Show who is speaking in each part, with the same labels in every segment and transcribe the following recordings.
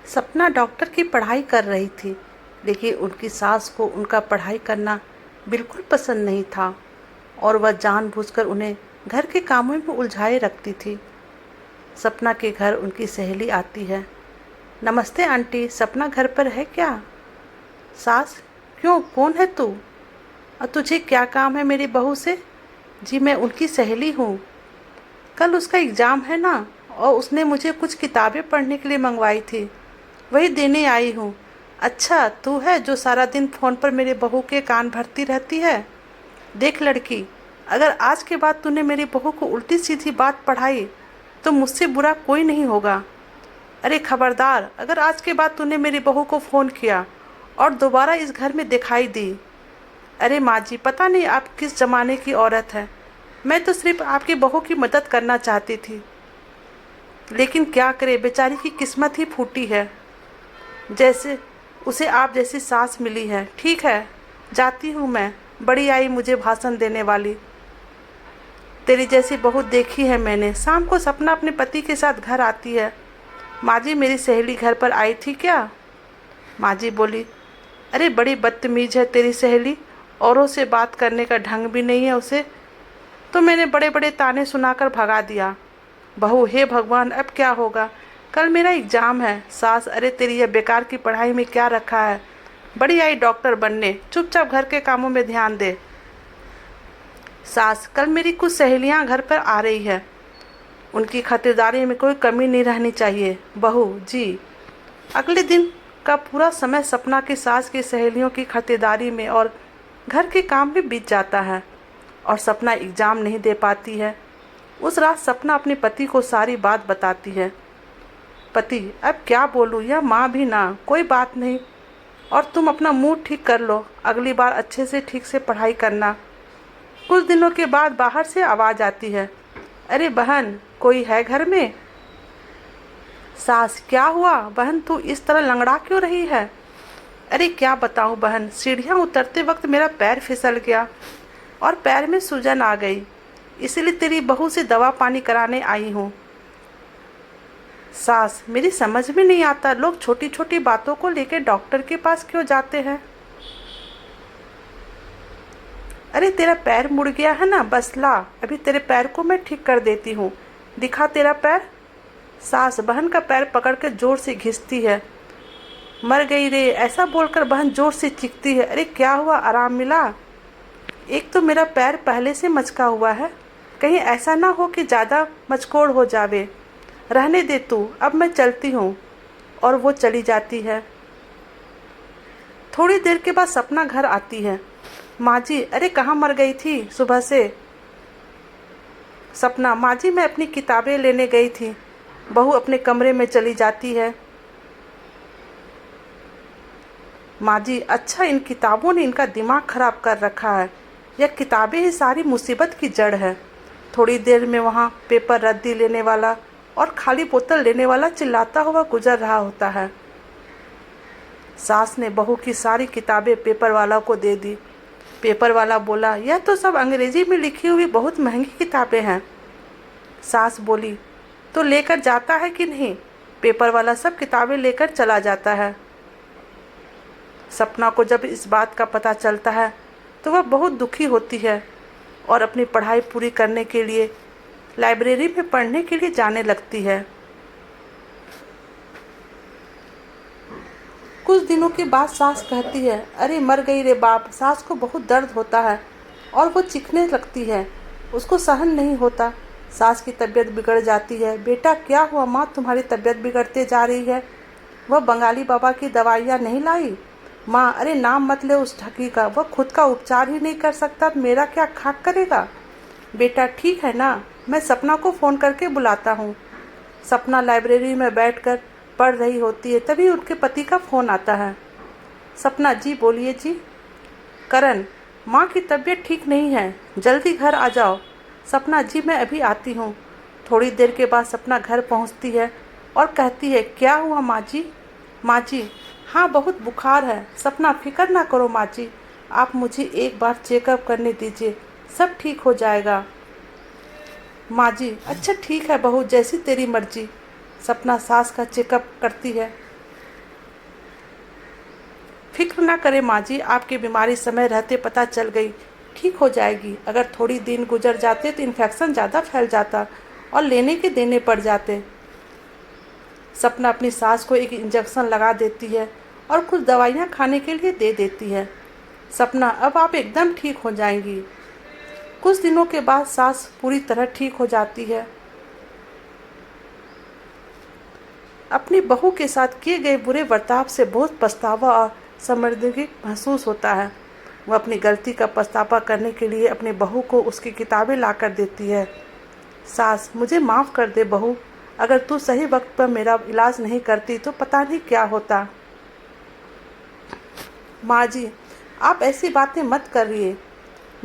Speaker 1: सपना डॉक्टर की पढ़ाई कर रही थी, लेकिन उनकी सास को उनका पढ़ाई करना बिल्कुल पसंद नहीं था और वह जानबूझकर उन्हें घर के कामों में उलझाए रखती थी। सपना के घर उनकी सहेली आती है। नमस्ते आंटी, सपना घर पर है क्या? सास, क्यों, कौन है तू और तुझे क्या काम है मेरी बहू से? जी मैं उनकी सहेली हूँ। कल उसका एग्ज़ाम है ना, और उसने मुझे कुछ किताबें पढ़ने के लिए मंगवाई थी, वही देने आई हूँ। अच्छा, तू है जो सारा दिन फ़ोन पर मेरे बहू के कान भरती रहती है? देख लड़की, अगर आज के बाद तूने मेरी बहू को उल्टी सीधी बात पढ़ाई तो मुझसे बुरा कोई नहीं होगा। अरे खबरदार, अगर आज के बाद तूने मेरी बहू को फ़ोन किया और दोबारा इस घर में दिखाई दी। अरे माँ जी, पता नहीं आप किस ज़माने की औरत हैं। मैं तो सिर्फ आपकी बहू की मदद करना चाहती थी, लेकिन क्या करे, बेचारी की किस्मत ही फूटी है। जैसे उसे आप जैसी सास मिली है। ठीक है, जाती हूँ मैं। बड़ी आई मुझे भाषण देने वाली। तेरी जैसी बहू देखी है मैंने। शाम को सपना अपने पति के साथ घर आती है। माँ जी, मेरी सहेली घर पर आई थी क्या? माँ जी बोली, अरे बड़ी बदतमीज है तेरी सहेली, औरों से बात करने का ढंग भी नहीं है उसे। तो मैंने बड़े बड़े ताने सुनाकर भगा दिया। बहू, हे भगवान, अब क्या होगा? कल मेरा एग्ज़ाम है। सास, अरे तेरी यह बेकार की पढ़ाई में क्या रखा है? बड़ी आई डॉक्टर बनने, चुपचाप घर के कामों में ध्यान दे। सास, कल मेरी कुछ सहेलियां घर पर आ रही है, उनकी खातिरदारी में कोई कमी नहीं रहनी चाहिए। बहू जी। अगले दिन का पूरा समय सपना की सास की सहेलियों की खातिरदारी में और घर के काम में बीत जाता है, और सपना एग्ज़ाम नहीं दे पाती है। उस रात सपना अपने पति को सारी बात बताती है। पति, अब क्या बोलूँ, यह माँ भी ना, कोई बात नहीं, और तुम अपना मूड ठीक कर लो, अगली बार अच्छे से ठीक से पढ़ाई करना। कुछ दिनों के बाद बाहर से आवाज़ आती है, अरे बहन, कोई है घर में? सास, क्या हुआ बहन, तू इस तरह लंगड़ा क्यों रही है? अरे क्या बताऊँ बहन, सीढ़ियाँ उतरते वक्त मेरा पैर फिसल गया और पैर में सूजन आ गई, इसलिए तेरी बहू से दवा पानी कराने आई हूँ। सास, मेरी समझ में नहीं आता, लोग छोटी छोटी बातों को लेकर डॉक्टर के पास क्यों जाते हैं? अरे तेरा पैर मुड़ गया है ना, बस ला, अभी तेरे पैर को मैं ठीक कर देती हूँ, दिखा तेरा पैर। सास बहन का पैर पकड़कर जोर से घिसती है। मर गई रे, ऐसा बोलकर बहन जोर से चीखती है। अरे क्या हुआ, आराम मिला? एक तो मेरा पैर पहले से मचका हुआ है, कहीं ऐसा ना हो कि ज़्यादा मचकोड़ हो जावे। रहने दे तू, अब मैं चलती हूँ। और वो चली जाती है। थोड़ी देर के बाद सपना घर आती है। माँ जी, अरे कहाँ मर गई थी सुबह से? सपना, माँ जी मैं अपनी किताबें लेने गई थी। बहू अपने कमरे में चली जाती है। माँ जी, अच्छा, इन किताबों ने इनका दिमाग खराब कर रखा है। यह किताबें ही सारी मुसीबत की जड़ है। थोड़ी देर में वहाँ पेपर रद्दी लेने वाला और खाली बोतल लेने वाला चिल्लाता हुआ गुजर रहा होता है। सास ने बहू की सारी किताबें पेपर वाला को दे दी। पेपर वाला बोला, यह तो सब अंग्रेजी में लिखी हुई बहुत महंगी किताबें हैं। सास बोली, तो लेकर जाता है कि नहीं? पेपर वाला सब किताबें लेकर चला जाता है। सपना को जब इस बात का पता चलता है तो वह बहुत दुखी होती है और अपनी पढ़ाई पूरी करने के लिए लाइब्रेरी में पढ़ने के लिए जाने लगती है। कुछ दिनों के बाद सास कहती है, अरे मर गई रे बाप। सास को बहुत दर्द होता है और वो चीखने लगती है, उसको सहन नहीं होता। सास की तबीयत बिगड़ जाती है। बेटा क्या हुआ माँ, तुम्हारी तबीयत बिगड़ते जा रही है। वह बंगाली बाबा की दवाइयाँ नहीं लाई? माँ, अरे नाम मत ले उस ठगी का, वह खुद का उपचार ही नहीं कर सकता, मेरा क्या खाक करेगा। बेटा ठीक है ना, मैं सपना को फ़ोन करके बुलाता हूँ। सपना लाइब्रेरी में बैठकर पढ़ रही होती है, तभी उनके पति का फ़ोन आता है। सपना, जी बोलिए जी। करण, माँ की तबीयत ठीक नहीं है, जल्दी घर आ जाओ। सपना, जी मैं अभी आती हूँ। थोड़ी देर के बाद सपना घर पहुँचती है और कहती है, क्या हुआ माँ जी? माँ जी, हाँ बहुत बुखार है। सपना, फिक्र ना करो माँ जी, आप मुझे एक बार चेकअप करने दीजिए, सब ठीक हो जाएगा। माँ जी, अच्छा ठीक है बहू, जैसी तेरी मर्जी। सपना सास का चेकअप करती है। फिक्र ना करें माँ जी, आपकी बीमारी समय रहते पता चल गई, ठीक हो जाएगी। अगर थोड़ी दिन गुजर जाते तो इन्फेक्शन ज़्यादा फैल जाता और लेने के देने पड़ जाते। सपना अपनी सास को एक इंजेक्शन लगा देती है और कुछ दवाइयाँ खाने के लिए दे देती है। सपना, अब आप एकदम ठीक हो जाएंगी। कुछ दिनों के बाद सास पूरी तरह ठीक हो जाती है। अपनी बहू के साथ किए गए बुरे बर्ताव से बहुत पछतावा और शर्मिंदगी महसूस होता है। वह अपनी गलती का पछतावा करने के लिए अपनी बहू को उसकी किताबें ला कर देती है। सास, मुझे माफ़ कर दे बहू, अगर तू सही वक्त पर मेरा इलाज नहीं करती तो पता नहीं क्या होता। माँ जी, आप ऐसी बातें मत करिए।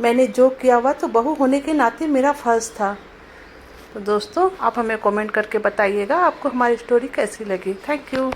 Speaker 1: मैंने जो किया हुआ तो बहू होने के नाते मेरा फ़र्ज़ था। तो दोस्तों, आप हमें कमेंट करके बताइएगा आपको हमारी स्टोरी कैसी लगी। Thank you.